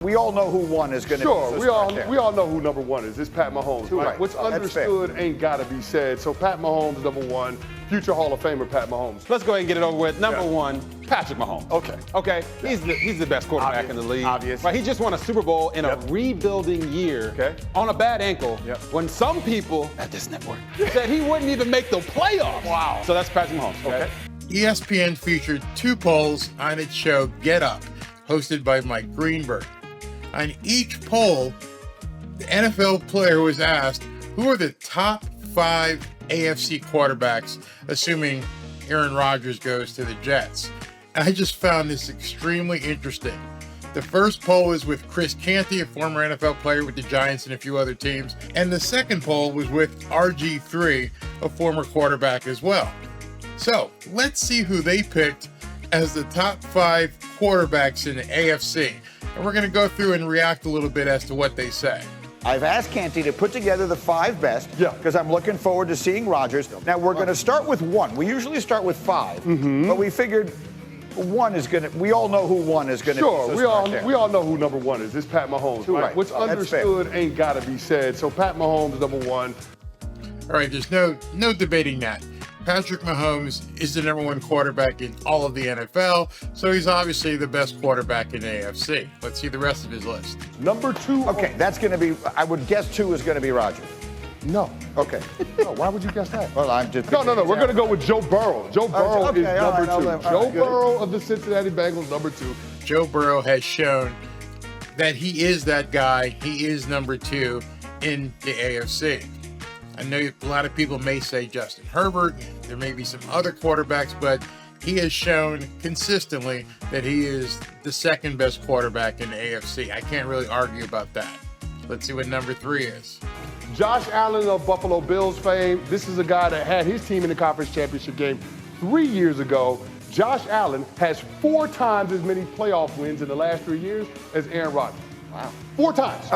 We all know who one is going to be. Sure, we all know who number one is. It's Pat Mahomes, right? What's understood ain't got to be said. So Pat Mahomes, number one, future Hall of Famer Pat Mahomes. Let's go ahead and get it over with. Number one, Patrick Mahomes. Okay. He's the best quarterback in the league. Obvious. Right, he just won a Super Bowl in a rebuilding year on a bad ankle when some people at this network said he wouldn't even make the playoffs. Wow. So that's Patrick Mahomes. Okay. ESPN featured two polls on its show Get Up, hosted by Mike Greenberg. On each poll, the NFL player was asked, who are the top 5 AFC quarterbacks, assuming Aaron Rodgers goes to the Jets? I just found this extremely interesting. The first poll was with Chris Cant, a former NFL player with the Giants and a few other teams. And the second poll was with RG3, a former quarterback as well. So let's see who they picked as the top 5 quarterbacks in the AFC. And we're going to go through and react a little bit as to what they say. I've asked Canty to put together the 5 best because I'm looking forward to seeing Rodgers. Now, we're going to start with 1. We usually start with 5, but we figured 1 is going to, we all know who 1 is going to be. Sure, we all know who number one is. It's Pat Mahomes, right? What's understood ain't got to be said. So Pat Mahomes, number one. All right, there's no debating that. Patrick Mahomes is the number 1 quarterback in all of the NFL, so he's obviously the best quarterback in the AFC. Let's see the rest of his list. Number 2. Okay, that's going to be, I would guess 2 is going to be Rodgers. No. Okay. No, why would you guess that? Well, I'm just... No, we're going to go with Joe Burrow. Joe Burrow is number 2. Joe Burrow of the Cincinnati Bengals, number 2. Joe Burrow has shown that he is that guy. He is number 2 in the AFC. I know a lot of people may say Justin Herbert, there may be some other quarterbacks, but he has shown consistently that he is the second best quarterback in the AFC. I can't really argue about that. Let's see what number 3 is. Josh Allen of Buffalo Bills fame. This is a guy that had his team in the conference championship game 3 years ago. Josh Allen has 4 times as many playoff wins in the last 3 years as Aaron Rodgers. Wow. 4 times.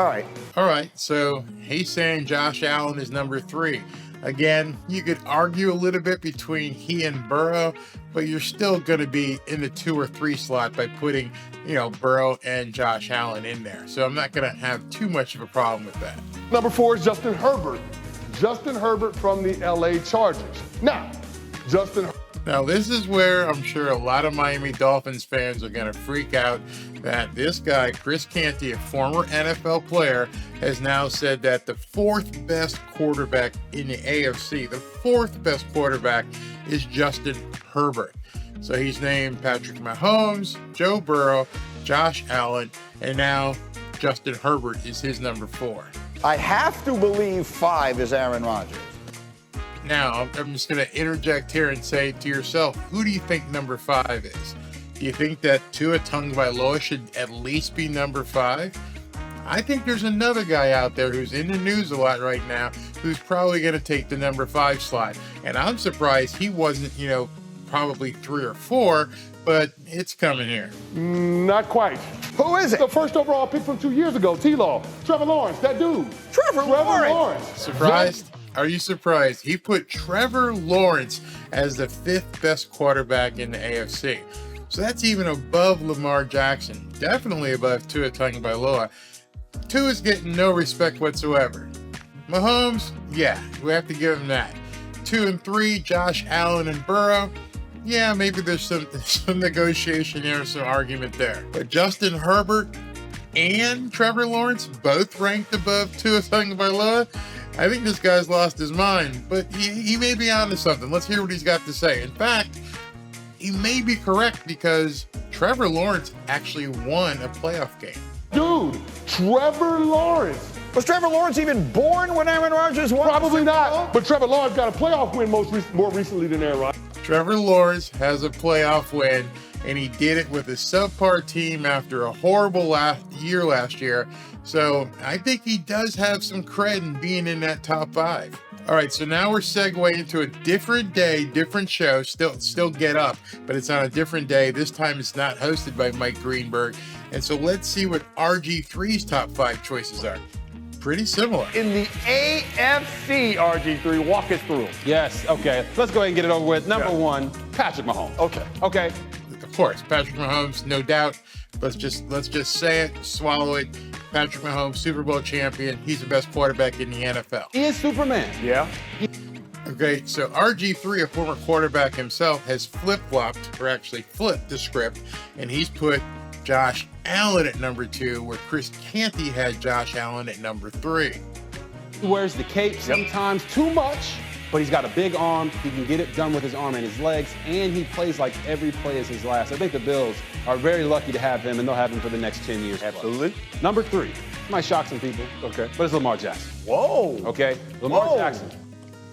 All right, so he's saying Josh Allen is number 3. Again, you could argue a little bit between he and Burrow, but you're still going to be in the 2 or 3 slot by putting, Burrow and Josh Allen in there. So I'm not going to have too much of a problem with that. Number 4 is Justin Herbert. Justin Herbert from the LA Chargers. Now, Now, this is where I'm sure a lot of Miami Dolphins fans are going to freak out that this guy, Chris Canty, a former NFL player, has now said that the 4th best quarterback in the AFC, the 4th best quarterback is Justin Herbert. So he's named Patrick Mahomes, Joe Burrow, Josh Allen, and now Justin Herbert is his number 4. I have to believe 5 is Aaron Rodgers. Now, I'm just going to interject here and say to yourself, who do you think number 5 is? Do you think that Tua Tagovailoa should at least be number 5? I think there's another guy out there who's in the news a lot right now who's probably going to take the number 5 slot. And I'm surprised he wasn't, probably 3 or 4, but it's coming here. Not quite. Who is it? The first overall pick from 2 years ago, T-Law. Trevor Lawrence, that dude. Trevor Lawrence. Surprised? Are you surprised? He put Trevor Lawrence as the 5th best quarterback in the AFC. So that's even above Lamar Jackson. Definitely above Tua Tagovailoa. Tua is getting no respect whatsoever. Mahomes, yeah, we have to give him that. 2 and 3, Josh Allen and Burrow. Yeah, maybe there's some negotiation there, some argument there. But Justin Herbert and Trevor Lawrence both ranked above Tua Tagovailoa. I think this guy's lost his mind, but he may be onto something. Let's hear what he's got to say. In fact, he may be correct because Trevor Lawrence actually won a playoff game. Dude, Trevor Lawrence. Was Trevor Lawrence even born when Aaron Rodgers won? Probably not, but Trevor Lawrence got a playoff win more recently than Aaron Rodgers. Trevor Lawrence has a playoff win, and he did it with a subpar team after a horrible year last year. So I think he does have some cred in being in that top 5. All right, so now we're segueing into a different day, different show, still Get Up, but it's on a different day. This time it's not hosted by Mike Greenberg. And so let's see what RG3's top 5 choices are. Pretty similar. In the AFC, RG3, walk us through. Yes, okay. Let's go ahead and get it over with. Number 1, Patrick Mahomes. Okay. Okay. course, Patrick Mahomes, no doubt. Let's just say it, swallow it. Patrick Mahomes, Super Bowl champion. He's the best quarterback in the NFL. He is Superman. Yeah. Okay, so RG3, a former quarterback himself, has flip-flopped, or actually flipped the script, and he's put Josh Allen at number 2, where Chris Canty had Josh Allen at number 3. He wears the cape sometimes too much, but he's got a big arm. He can get it done with his arm and his legs, and he plays like every play is his last. I think the Bills are very lucky to have him, and they'll have him for the next 10 years. Absolutely. Plus. Number 3, might shock some people, Okay. but it's Lamar Jackson. Whoa. Okay, Lamar Whoa. Jackson.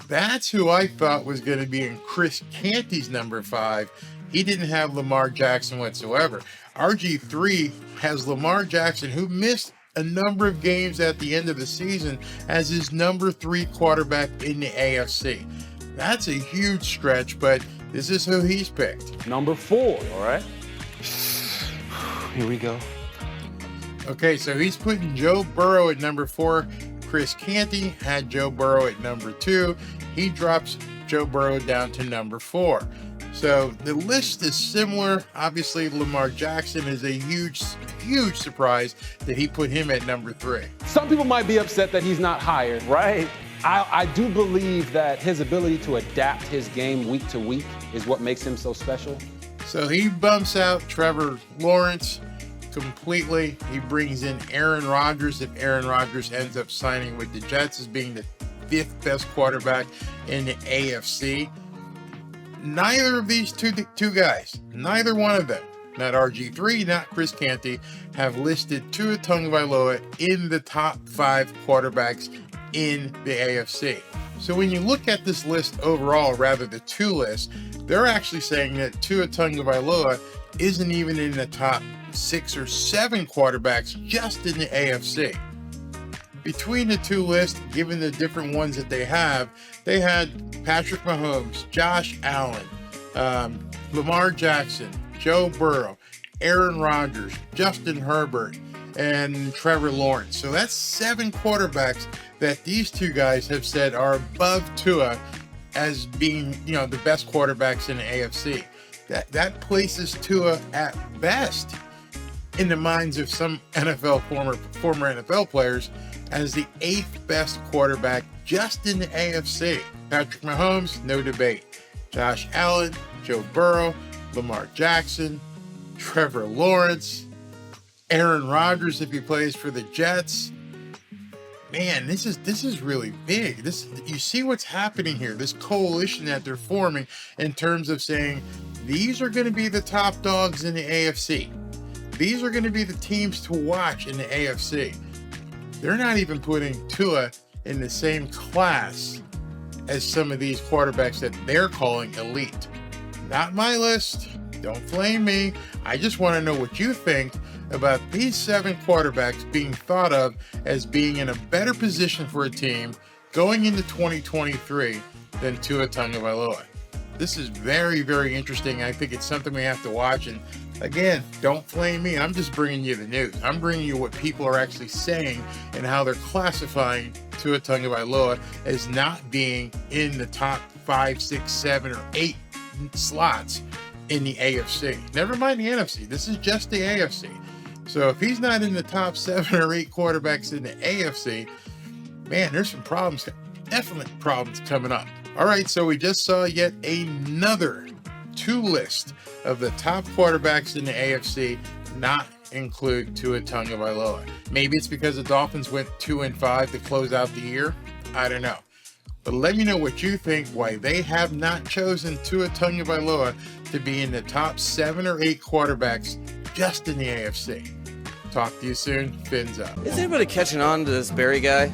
That's who I thought was going to be in Chris Canty's number 5. He didn't have Lamar Jackson whatsoever. RG3 has Lamar Jackson, who missed a number of games at the end of the season, as his number 3 quarterback in the AFC. That's a huge stretch, but this is who he's picked. Number 4. All right. Here we go. Okay, so he's putting Joe Burrow at number 4. Chris Canty had Joe Burrow at number 2. He drops Joe Burrow down to number 4. So the list is similar. Obviously, Lamar Jackson is a huge surprise that he put him at number 3. Some people might be upset that he's not higher. Right. I do believe that his ability to adapt his game week to week is what makes him so special. So he bumps out Trevor Lawrence completely. He brings in Aaron Rodgers if Aaron Rodgers ends up signing with the Jets as being the 5th best quarterback in the AFC. Neither of these two guys, neither one of them, not RG3, not Chris Canty, have listed Tua Tagovailoa in the top 5 quarterbacks in the AFC. So when you look at this list overall, rather the 2 list, they're actually saying that Tua Tagovailoa isn't even in the top 6 or 7 quarterbacks just in the AFC. Between the 2 lists, given the different ones that they had Patrick Mahomes, Josh Allen, Lamar Jackson, Joe Burrow, Aaron Rodgers, Justin Herbert, and Trevor Lawrence. So that's 7 quarterbacks that these 2 guys have said are above Tua as being, the best quarterbacks in the AFC. That places Tua at best in the minds of some former NFL players as the 8th best quarterback just in the AFC. Patrick Mahomes, no debate. Josh Allen, Joe Burrow, Lamar Jackson, Trevor Lawrence, Aaron Rodgers if he plays for the Jets. Man, this is really big. You see what's happening here, this coalition that they're forming in terms of saying these are going to be the top dogs in the AFC. These are going to be the teams to watch in the AFC. They're not even putting Tua in the same class as some of these quarterbacks that they're calling elite. Not my list. Don't flame me. I just want to know what you think about these 7 quarterbacks being thought of as being in a better position for a team going into 2023 than Tua Tagovailoa. This is very, very interesting. I think it's something we have to watch. And again, don't flame me. I'm just bringing you the news. I'm bringing you what people are actually saying and how they're classifying Tua Tagovailoa as not being in the top 5, 6, 7, or 8 slots in the AFC. Never mind the NFC. This is just the AFC. So if he's not in the top 7 or 8 quarterbacks in the AFC, man, there's some problems, definite problems coming up. All right, so we just saw yet another 2 list of the top quarterbacks in the AFC not include Tua Tagovailoa. Maybe it's because the Dolphins went 2-5 to close out the year. I don't know. But let me know what you think, why they have not chosen Tua Tagovailoa to be in the top 7 or 8 quarterbacks just in the AFC. Talk to you soon. Fins up. Is anybody catching on to this Barry guy?